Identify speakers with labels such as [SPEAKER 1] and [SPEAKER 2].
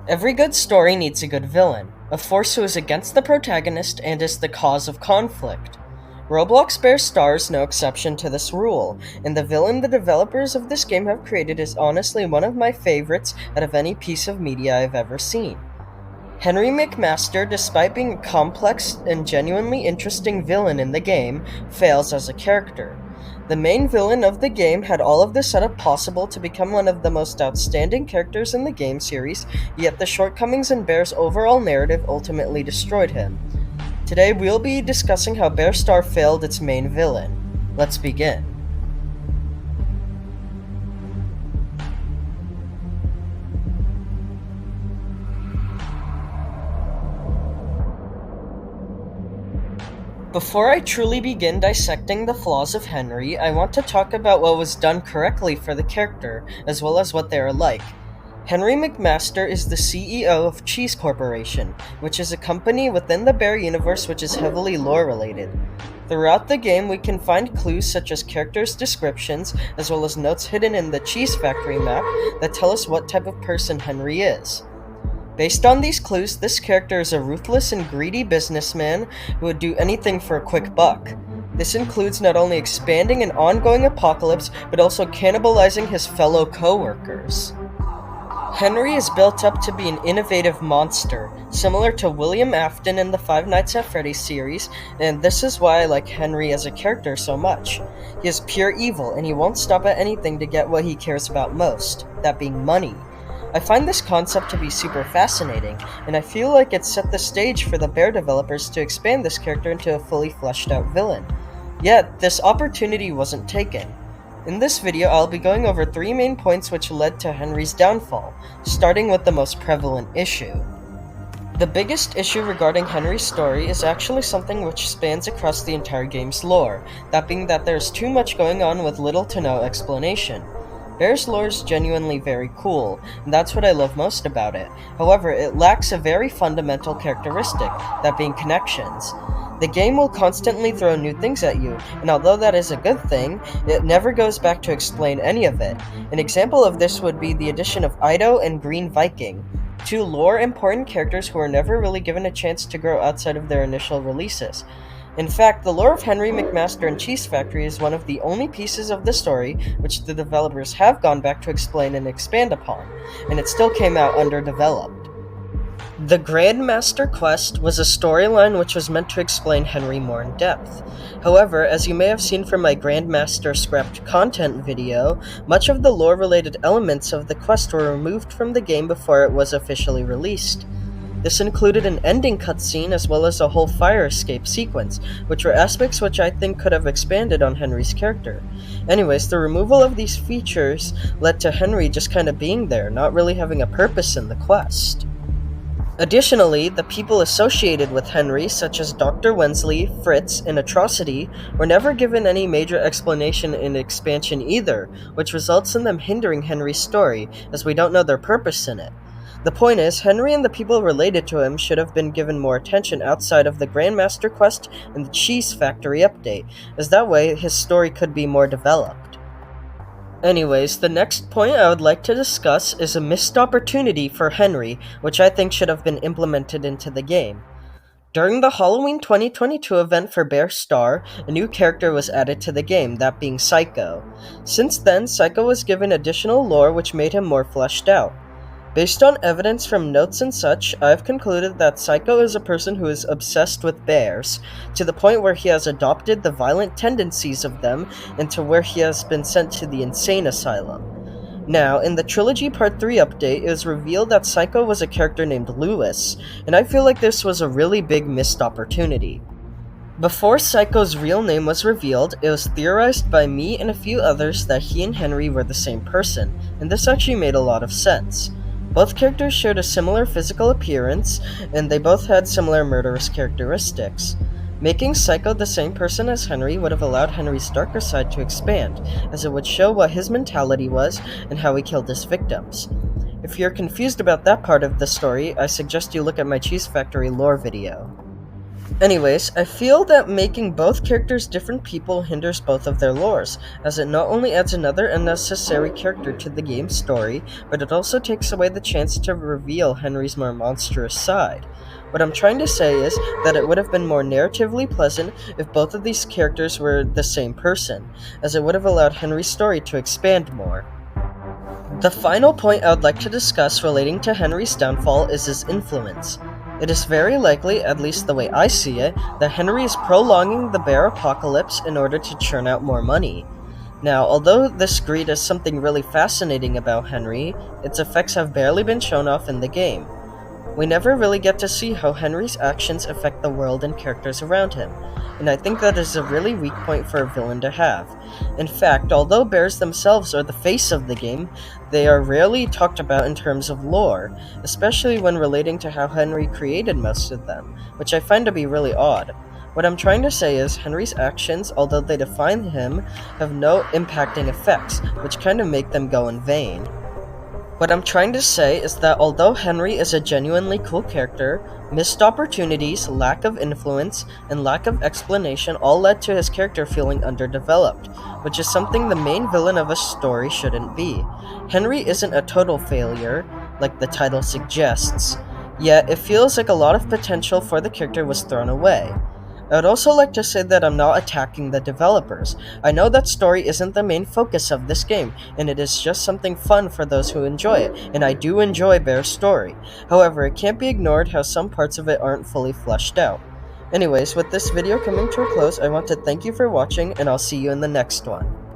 [SPEAKER 1] Every good story needs a good villain, a force who is against the protagonist and is the cause of conflict. Roblox Bear Star is no exception to this rule, and the villain the developers of this game have created is honestly one of my favorites out of any piece of media I've ever seen. Henry McMaster, despite being a complex and genuinely interesting villain in the game, fails as a character. The main villain of the game had all of the setup possible to become one of the most outstanding characters in the game series, yet the shortcomings in Bear's overall narrative ultimately destroyed him. Today we'll be discussing how Bear Star failed its main villain. Let's begin. Before I truly begin dissecting the flaws of Henry, I want to talk about what was done correctly for the character, as well as what they are like. Henry McMaster is the CEO of Cheese Corporation, which is a company within the Bear universe which is heavily lore-related. Throughout the game, we can find clues such as characters' descriptions, as well as notes hidden in the Cheese Factory map that tell us what type of person Henry is. Based on these clues, this character is a ruthless and greedy businessman who would do anything for a quick buck. This includes not only expanding an ongoing apocalypse, but also cannibalizing his fellow co-workers. Henry is built up to be an innovative monster, similar to William Afton in the Five Nights at Freddy's series, and this is why I like Henry as a character so much. He is pure evil, and he won't stop at anything to get what he cares about most, that being money. I find this concept to be super fascinating, and I feel like it set the stage for the Bear developers to expand this character into a fully fleshed out villain. Yet, this opportunity wasn't taken. In this video, I'll be going over 3 main points which led to Henry's downfall, starting with the most prevalent issue. The biggest issue regarding Henry's story is actually something which spans across the entire game's lore, that being that there's too much going on with little to no explanation. Bear's lore is genuinely very cool, and that's what I love most about it. However, it lacks a very fundamental characteristic, that being connections. The game will constantly throw new things at you, and although that is a good thing, it never goes back to explain any of it. An example of this would be the addition of Ido and Green Viking, 2 lore-important characters who were never really given a chance to grow outside of their initial releases. In fact, the lore of Henry McMaster and Cheese Factory is one of the only pieces of the story which the developers have gone back to explain and expand upon, and it still came out underdeveloped. The Grandmaster Quest was a storyline which was meant to explain Henry more in depth. However, as you may have seen from my Grandmaster scrapped content video, much of the lore-related elements of the quest were removed from the game before it was officially released. This included an ending cutscene as well as a whole fire escape sequence, which were aspects which I think could have expanded on Henry's character. Anyways, the removal of these features led to Henry just kind of being there, not really having a purpose in the quest. Additionally, the people associated with Henry, such as Dr. Wensley, Fritz, and Atrocity, were never given any major explanation in expansion either, which results in them hindering Henry's story, as we don't know their purpose in it. The point is, Henry and the people related to him should have been given more attention outside of the Grandmaster Quest and the Cheese Factory update, as that way his story could be more developed. Anyways, the next point I would like to discuss is a missed opportunity for Henry, which I think should have been implemented into the game. During the Halloween 2022 event for Bear Star, a new character was added to the game, that being Psycho. Since then, Psycho was given additional lore which made him more fleshed out. Based on evidence from notes and such, I've concluded that Psycho is a person who is obsessed with bears, to the point where he has adopted the violent tendencies of them, and to where he has been sent to the insane asylum. Now, in the Trilogy Part 3 update, it was revealed that Psycho was a character named Lewis, and I feel like this was a really big missed opportunity. Before Psycho's real name was revealed, it was theorized by me and a few others that he and Henry were the same person, and this actually made a lot of sense. Both characters showed a similar physical appearance, and they both had similar murderous characteristics. Making Psycho the same person as Henry would have allowed Henry's darker side to expand, as it would show what his mentality was and how he killed his victims. If you're confused about that part of the story, I suggest you look at my Cheese Factory lore video. Anyways, I feel that making both characters different people hinders both of their lores, as it not only adds another unnecessary character to the game's story, but it also takes away the chance to reveal Henry's more monstrous side. What I'm trying to say is that it would have been more narratively pleasant if both of these characters were the same person, as it would have allowed Henry's story to expand more. The final point I would like to discuss relating to Henry's downfall is his influence. It is very likely, at least the way I see it, that Henry is prolonging the bear apocalypse in order to churn out more money. Now, although this greed is something really fascinating about Henry, its effects have barely been shown off in the game. We never really get to see how Henry's actions affect the world and characters around him, and I think that is a really weak point for a villain to have. In fact, although bears themselves are the face of the game, they are rarely talked about in terms of lore, especially when relating to how Henry created most of them, which I find to be really odd. What I'm trying to say is Henry's actions, although they define him, have no impacting effects, which kind of make them go in vain. What I'm trying to say is that although Henry is a genuinely cool character, missed opportunities, lack of influence, and lack of explanation all led to his character feeling underdeveloped, which is something the main villain of a story shouldn't be. Henry isn't a total failure, like the title suggests, yet it feels like a lot of potential for the character was thrown away. I would also like to say that I'm not attacking the developers. I know that story isn't the main focus of this game, and it is just something fun for those who enjoy it, and I do enjoy Bear's story. However, it can't be ignored how some parts of it aren't fully fleshed out. Anyways, with this video coming to a close, I want to thank you for watching, and I'll see you in the next one.